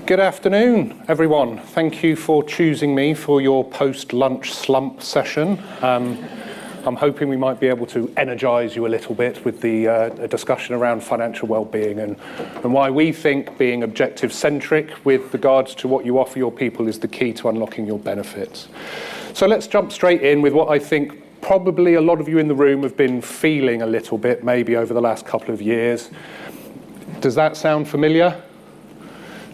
Good afternoon, everyone. Thank you for choosing me for your post-lunch slump session. I'm hoping we might be able to energise you a little bit with the discussion around financial well-being and why we think being objective-centric with regards to what you offer your people is the key to unlocking your benefits. So let's jump straight in with what I think probably a lot of you in the room have been feeling a little bit, maybe over the last couple of years. Does that sound familiar?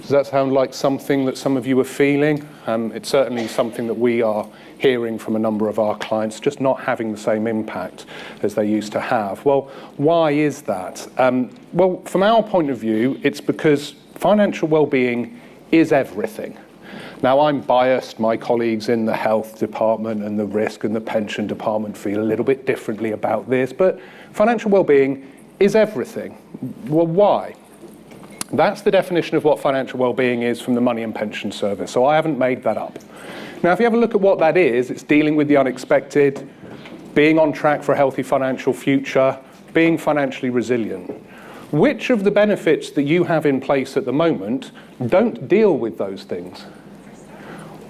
Does that sound like something that some of you are feeling? It's certainly something that we are hearing from a number of our clients, just not having the same impact as they used to have. Well, why is that? Well, from our point of view, it's because financial well-being is everything. Now, I'm biased. My colleagues in the health department and the risk and the pension department feel a little bit differently about this, but financial well-being is everything. Well, why? That's the definition of what financial well-being is from the Money and Pension Service, so I haven't made that up. Now, if you have a look at what that is, it's dealing with the unexpected, being on track for a healthy financial future, being financially resilient. Which of the benefits that you have in place at the moment don't deal with those things?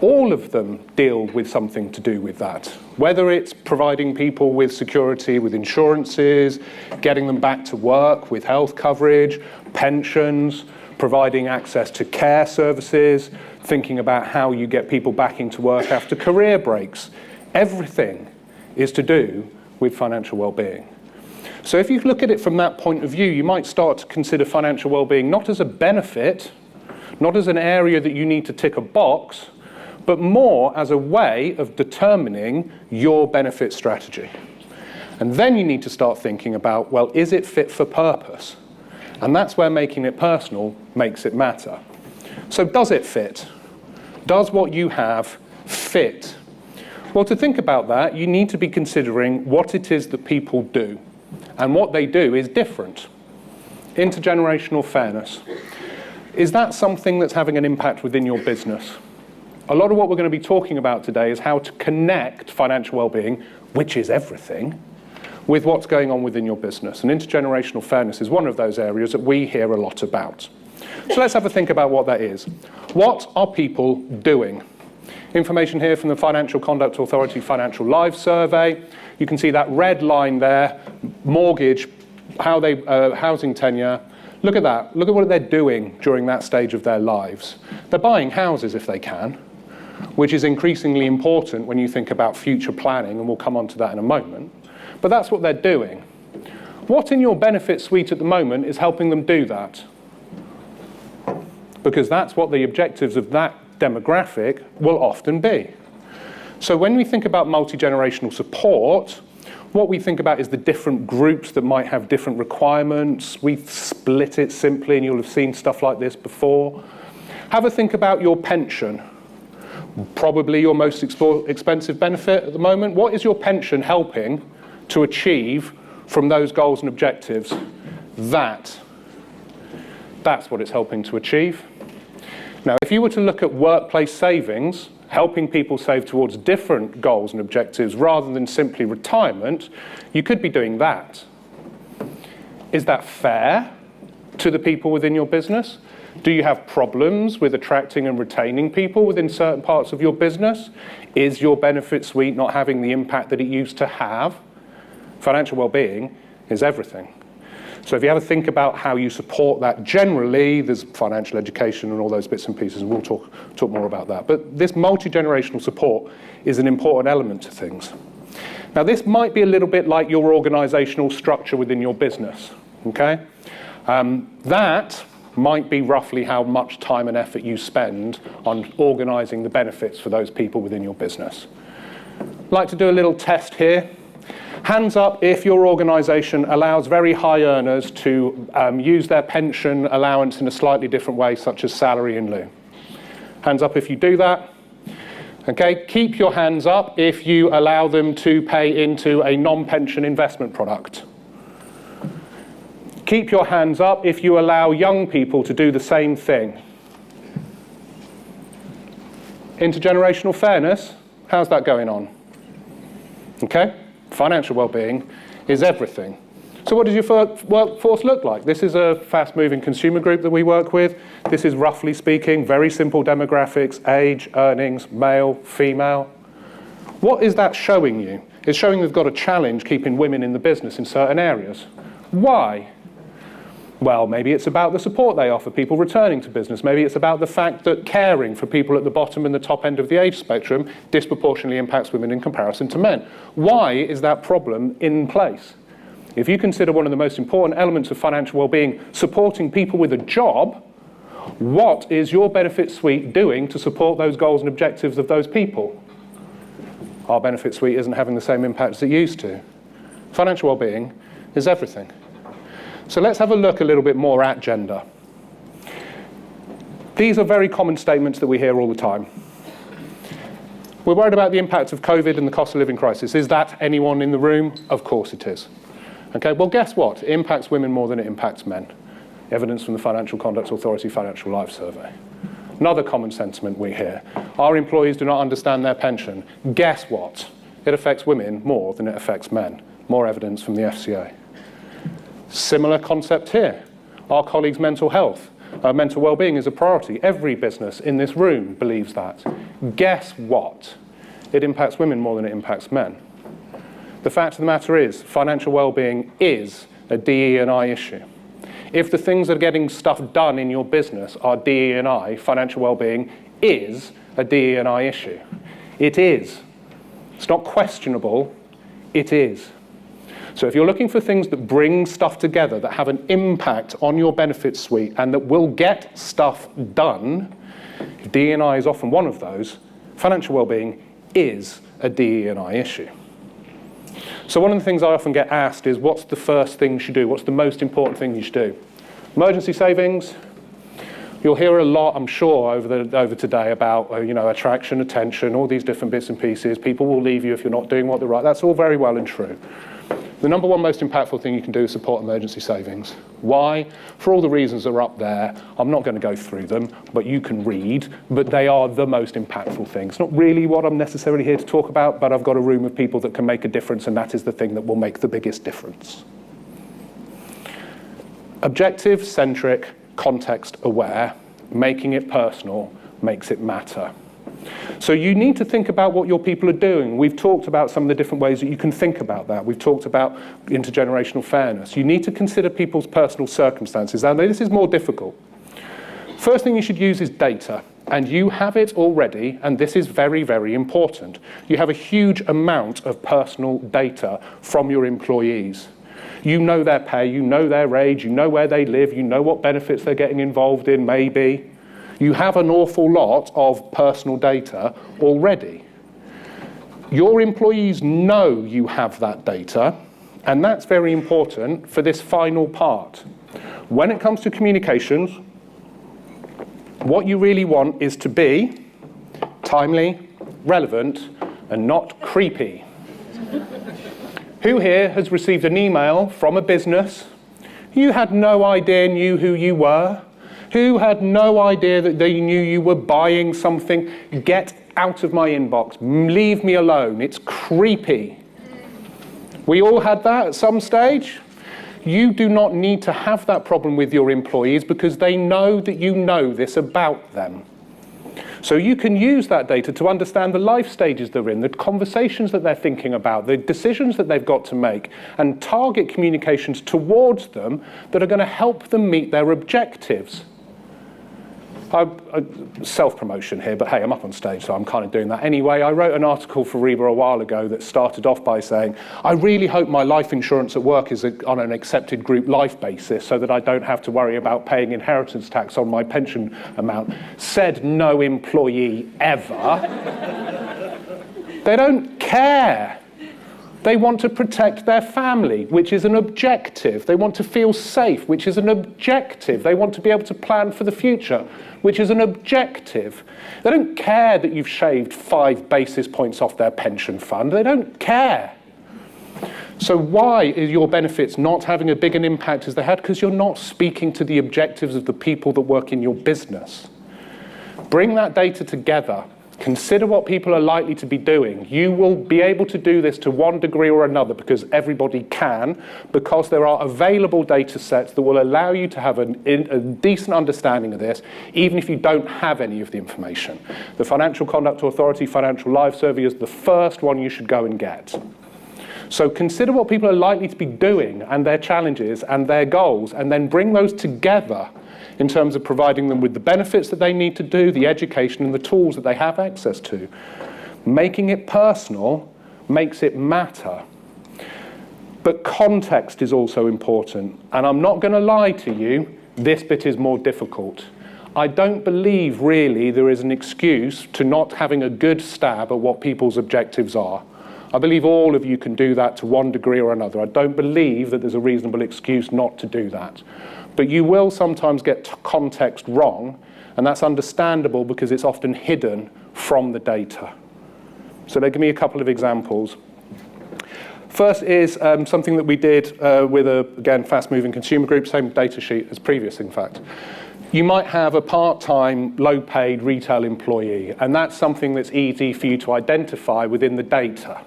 All of them deal with something to do with that. Whether it's providing people with security, with insurances, getting them back to work with health coverage, pensions, providing access to care services, thinking about how you get people back into work after career breaks. Everything is to do with financial well-being. So if you look at it from that point of view, you might start to consider financial well-being not as a benefit, not as an area that you need to tick a box, but more as a way of determining your benefit strategy. And then you need to start thinking about, well, is it fit for purpose? And that's where making it personal makes it matter. So does it fit? Does what you have fit? Well, to think about that, you need to be considering what it is that people do. And what they do is different. Intergenerational fairness. Is that something that's having an impact within your business? A lot of what we're going to be talking about today is how to connect financial well-being, which is everything, with what's going on within your business. And intergenerational fairness is one of those areas that we hear a lot about. So let's have a think about what that is. What are people doing? Information here from the Financial Conduct Authority Financial Lives Survey. You can see that red line there, mortgage, housing tenure. Look at that. Look at what they're doing during that stage of their lives. They're buying houses if they can, which is increasingly important when you think about future planning, and we'll come on to that in a moment. But that's what they're doing. What in your benefit suite at the moment is helping them do that? Because that's what the objectives of that demographic will often be. So when we think about multi-generational support, what we think about is the different groups that might have different requirements. We've split it simply, and you'll have seen stuff like this before. Have a think about your pension. Probably your most expensive benefit at the moment. What is your pension helping to achieve from those goals and objectives? That's what it's helping to achieve. Now, if you were to look at workplace savings, helping people save towards different goals and objectives rather than simply retirement, you could be doing that. Is that fair to the people within your business? Do you have problems with attracting and retaining people within certain parts of your business? Is your benefit suite not having the impact that it used to have? Financial well-being is everything. So if you have a think about how you support that generally, there's financial education and all those bits and pieces, and we'll talk more about that. But this multi-generational support is an important element to things. Now, this might be a little bit like your organizational structure within your business, okay? That might be roughly how much time and effort you spend on organizing the benefits for those people within your business. I'd like to do a little test here. Hands up if your organization allows very high earners to use their pension allowance in a slightly different way, such as salary in lieu. Hands up if you do that. Okay, keep your hands up if you allow them to pay into a non-pension investment product. Keep your hands up if you allow young people to do the same thing. Intergenerational fairness, how's that going on? Okay, financial well-being is everything. So what does your workforce look like? This is a fast-moving consumer group that we work with. This is, roughly speaking, very simple demographics: age, earnings, male, female. What is that showing you? It's showing they've got a challenge keeping women in the business in certain areas. Why? Well, maybe it's about the support they offer people returning to business. Maybe it's about the fact that caring for people at the bottom and the top end of the age spectrum disproportionately impacts women in comparison to men. Why is that problem in place? If you consider one of the most important elements of financial well-being supporting people with a job, what is your benefit suite doing to support those goals and objectives of those people? Our benefit suite isn't having the same impact as it used to. Financial well-being is everything. So let's have a look a little bit more at gender. These are very common statements that we hear all the time. We're worried about the impact of COVID and the cost of living crisis. Is that anyone in the room? Of course it is. Okay, well, guess what? It impacts women more than it impacts men. Evidence from the Financial Conduct Authority Financial Life Survey. Another common sentiment we hear: our employees do not understand their pension. Guess what? It affects women more than it affects men. More evidence from the FCA. Similar concept here. Our colleagues' mental health, mental well-being is a priority. Every business in this room believes that. Guess what? It impacts women more than it impacts men. The fact of the matter is, financial well-being is a DE&I issue. If the things that are getting stuff done in your business are DE&I, financial well-being is a DE&I issue. It is. It's not questionable, it is. So if you're looking for things that bring stuff together, that have an impact on your benefit suite and that will get stuff done, if DE&I is often one of those, financial well-being is a DE&I issue. So one of the things I often get asked is, what's the first thing you should do? What's the most important thing you should do? Emergency savings. You'll hear a lot, I'm sure, over today about attraction, attention, all these different bits and pieces. People will leave you if you're not doing what they're right. That's all very well and true. The number one most impactful thing you can do is support emergency savings. Why? For all the reasons that are up there. I'm not going to go through them, but you can read. But they are the most impactful things. Not really what I'm necessarily here to talk about, but I've got a room of people that can make a difference, and that is the thing that will make the biggest difference. Objective, centric, context aware, making it personal makes it matter. So you need to think about what your people are doing. We've talked about some of the different ways that you can think about that. We've talked about intergenerational fairness. You need to consider people's personal circumstances. Now, this is more difficult. First thing you should use is data. And you have it already, and this is very, very important. You have a huge amount of personal data from your employees. You know their pay, you know their age, you know where they live, you know what benefits they're getting involved in, maybe. You have an awful lot of personal data already. Your employees know you have that data, and that's very important for this final part. When it comes to communications, what you really want is to be timely, relevant, and not creepy. Who here has received an email from a business you had no idea knew who you were? Who had no idea that they knew you were buying something? Get out of my inbox. Leave me alone. It's creepy. We all had that at some stage. You do not need to have that problem with your employees because they know that you know this about them. So you can use that data to understand the life stages they're in, the conversations that they're thinking about, the decisions that they've got to make, and target communications towards them that are going to help them meet their objectives. Self-promotion here, but hey, I'm up on stage, so I'm kind of doing that anyway. I wrote an article for REBA a while ago that started off by saying, I really hope my life insurance at work is on an accepted group life basis so that I don't have to worry about paying inheritance tax on my pension amount. Said no employee ever. They don't care. They want to protect their family, which is an objective. They want to feel safe, which is an objective. They want to be able to plan for the future, which is an objective. They don't care that you've shaved 5 basis points off their pension fund. They don't care. So why is your benefits not having a big an impact as they had? Because you're not speaking to the objectives of the people that work in your business. Bring that data together Consider what people are likely to be doing. You will be able to do this to one degree or another because everybody can, because there are available data sets that will allow you to have a decent understanding of this, even if you don't have any of the information. The Financial Conduct Authority Financial Life Survey is the first one you should go and get. So consider what people are likely to be doing and their challenges and their goals, and then bring those together in terms of providing them with the benefits that they need to do, the education and the tools that they have access to. Making it personal makes it matter. But context is also important. And I'm not going to lie to you, this bit is more difficult. I don't believe really there is an excuse to not having a good stab at what people's objectives are. I believe all of you can do that to one degree or another. I don't believe that there's a reasonable excuse not to do that. But you will sometimes get context wrong, and that's understandable because it's often hidden from the data. So let me give me a couple of examples. First is something that we did with a, again, fast-moving consumer group, same data sheet as previous, in fact. You might have a part-time, low-paid retail employee, and that's something that's easy for you to identify within the data.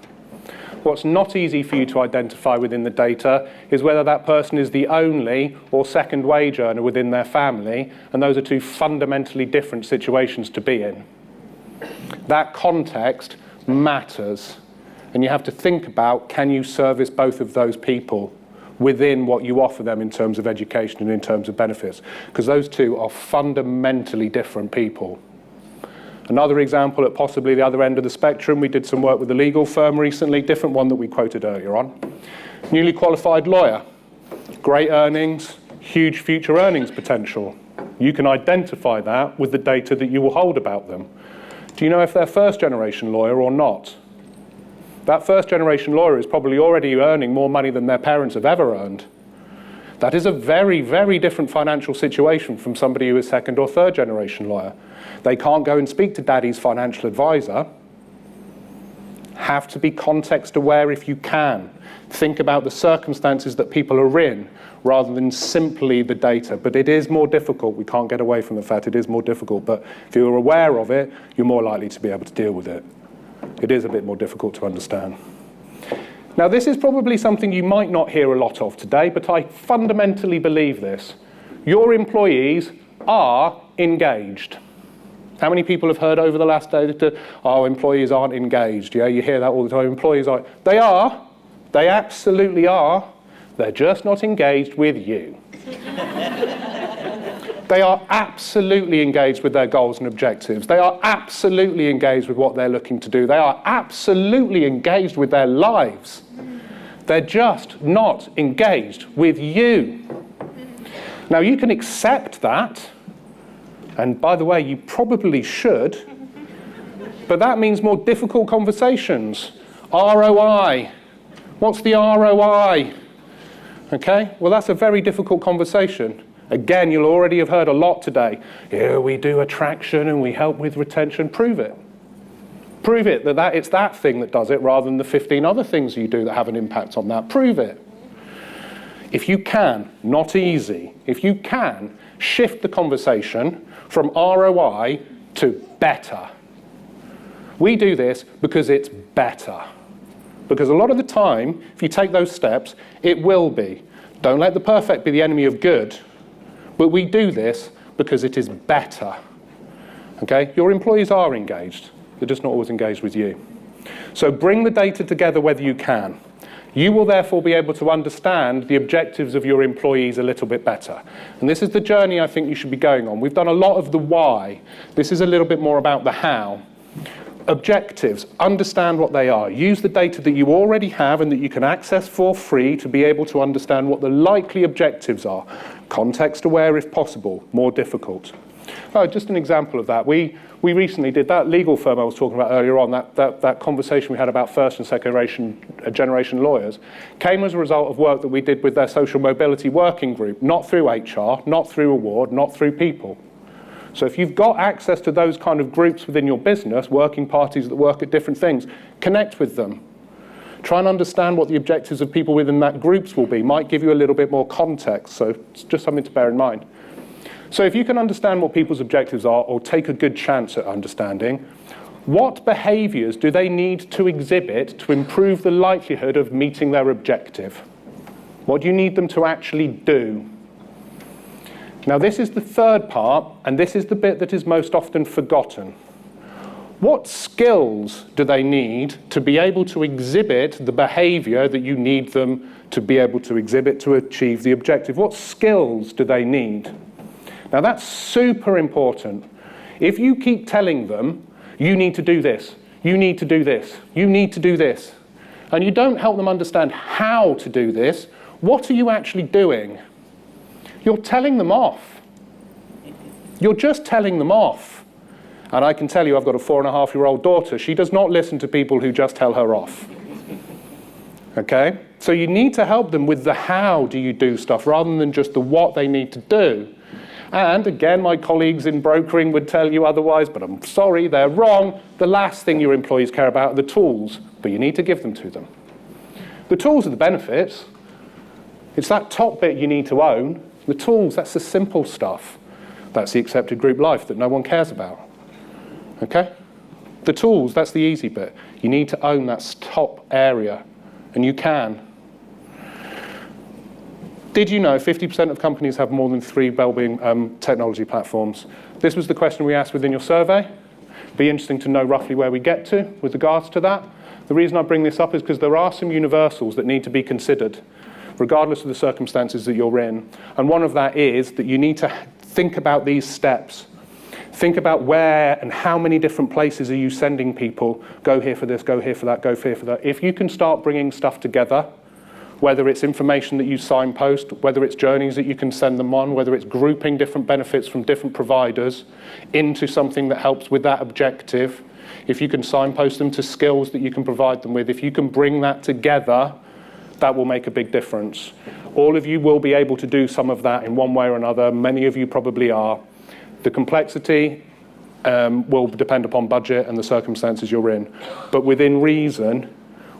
What's not easy for you to identify within the data is whether that person is the only or second wage earner within their family, and those are two fundamentally different situations to be in. That context matters, and you have to think about, can you service both of those people within what you offer them in terms of education and in terms of benefits, because those two are fundamentally different people. Another example at possibly the other end of the spectrum, we did some work with a legal firm recently, different one that we quoted earlier on. Newly qualified lawyer, great earnings, huge future earnings potential. You can identify that with the data that you will hold about them. Do you know if they're first generation lawyer or not? That first generation lawyer is probably already earning more money than their parents have ever earned. That is a very, very different financial situation from somebody who is second or third generation lawyer. They can't go and speak to daddy's financial advisor. Have to be context aware if you can. Think about the circumstances that people are in rather than simply the data. But it is more difficult. We can't get away from the fact it is more difficult. But if you're aware of it, you're more likely to be able to deal with it. It is a bit more difficult to understand. Now, this is probably something you might not hear a lot of today, but I fundamentally believe this. Your employees are engaged. How many people have heard over the last day that, oh, employees aren't engaged? Yeah, you hear that all the time. Employees are. They are. They absolutely are. They're just not engaged with you. They are absolutely engaged with their goals and objectives. They are absolutely engaged with what they're looking to do. They are absolutely engaged with their lives. They're just not engaged with you. Now, you can accept that, and by the way, you probably should, but that means more difficult conversations. ROI. What's the ROI? Okay, well, that's a very difficult conversation. Again, you'll already have heard a lot today. Yeah, we do attraction and we help with retention. Prove it. Prove it that it's that thing that does it rather than the 15 other things you do that have an impact on that. Prove it. If you can, not easy, if you can, shift the conversation from ROI to better. We do this because it's better. Because a lot of the time, if you take those steps, it will be. Don't let the perfect be the enemy of good. But we do this because it is better. Okay? Your employees are engaged. They're just not always engaged with you. So bring the data together whether you can. You will therefore be able to understand the objectives of your employees a little bit better. And this is the journey I think you should be going on. We've done a lot of the why. This is a little bit more about the how. Objectives, understand what they are. Use the data that you already have and that you can access for free to be able to understand what the likely objectives are. Context aware if possible, more difficult. Oh, just an example of that. We recently did that legal firm I was talking about earlier on, that conversation we had about first and second generation lawyers, came as a result of work that we did with their social mobility working group, not through HR, not through award, not through people. So if you've got access to those kind of groups within your business, working parties that work at different things, connect with them. Try and understand what the objectives of people within that groups will be. Might give you a little bit more context, so it's just something to bear in mind. So if you can understand what people's objectives are, or take a good chance at understanding, What behaviours do they need to exhibit to improve the likelihood of meeting their objective? What do you need them to actually do? Now, this is the third part, and this is the bit that is most often forgotten. What skills do they need to be able to exhibit the behaviour that you need them to be able to exhibit to achieve the objective? What skills do they need? Now, that's super important. If you keep telling them, you need to do this, you need to do this, you need to do this, and you don't help them understand how to do this, what are you actually doing? You're telling them off. You're just telling them off. And I can tell you, I've got a 4.5-year-old daughter. She does not listen to people who just tell her off. Okay? So you need to help them with the how do you do stuff rather than just the what they need to do. And again, my colleagues in brokering would tell you otherwise, but I'm sorry, they're wrong. The last thing your employees care about are the tools, but you need to give them to them. The tools are the benefits. It's that top bit you need to own. The tools, that's the simple stuff. That's the accepted group life that no one cares about. Okay? The tools, that's the easy bit. You need to own that top area, and you can. Did you know 50% of companies have more than 3 wellbeing technology platforms? This was the question we asked within your survey. Be interesting to know roughly where we get to with regards to that. The reason I bring this up is because there are some universals that need to be considered, regardless of the circumstances that you're in. And one of that is that you need to think about these steps. Think about where and how many different places are you sending people. Go here for this, go here for that, go here for that. If you can start bringing stuff together, whether it's information that you signpost, whether it's journeys that you can send them on, whether it's grouping different benefits from different providers into something that helps with that objective, if you can signpost them to skills that you can provide them with, if you can bring that together, that will make a big difference. All of you will be able to do some of that in one way or another. Many of you probably are. The complexity will depend upon budget and the circumstances you're in. But within reason,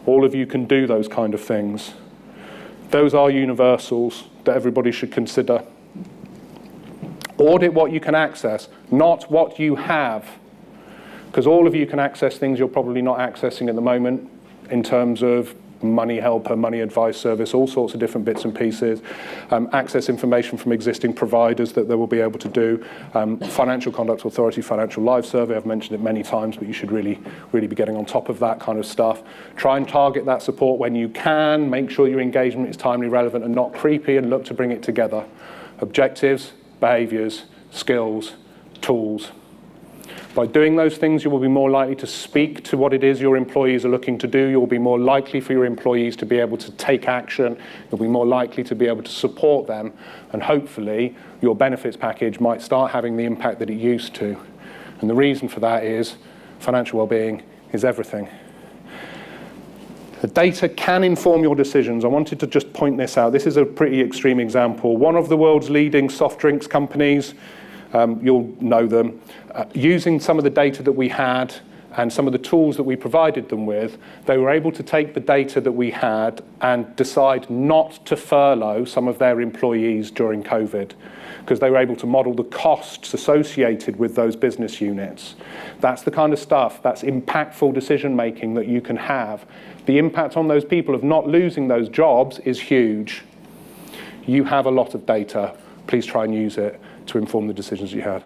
all of you can do those kind of things. Those are universals that everybody should consider. Audit what you can access, not what you have. Because all of you can access things you're probably not accessing at the moment in terms of money helper, money advice service, all sorts of different bits and pieces, access information from existing providers that they will be able to do, Financial Conduct Authority, Financial Lives Survey, I've mentioned it many times, but you should really be getting on top of that kind of stuff. Try and target that support when you can, make sure your engagement is timely, relevant and not creepy, and look to bring it together. Objectives, behaviours, skills, tools. By doing those things, you will be more likely to speak to what it is your employees are looking to do. You'll be more likely for your employees to be able to take action. You'll be more likely to be able to support them. And hopefully, your benefits package might start having the impact that it used to. And the reason for that is financial well-being is everything. The data can inform your decisions. I wanted to just point this out. This is a pretty extreme example. One of the world's leading soft drinks companies, you'll know them, using some of the data that we had and some of the tools that we provided them with, they were able to take the data that we had and decide not to furlough some of their employees during COVID, because they were able to model the costs associated with those business units. That's the kind of stuff, that's impactful decision making that you can have. The impact on those people of not losing those jobs is huge. You have a lot of data. Please try and use it to inform the decisions you have.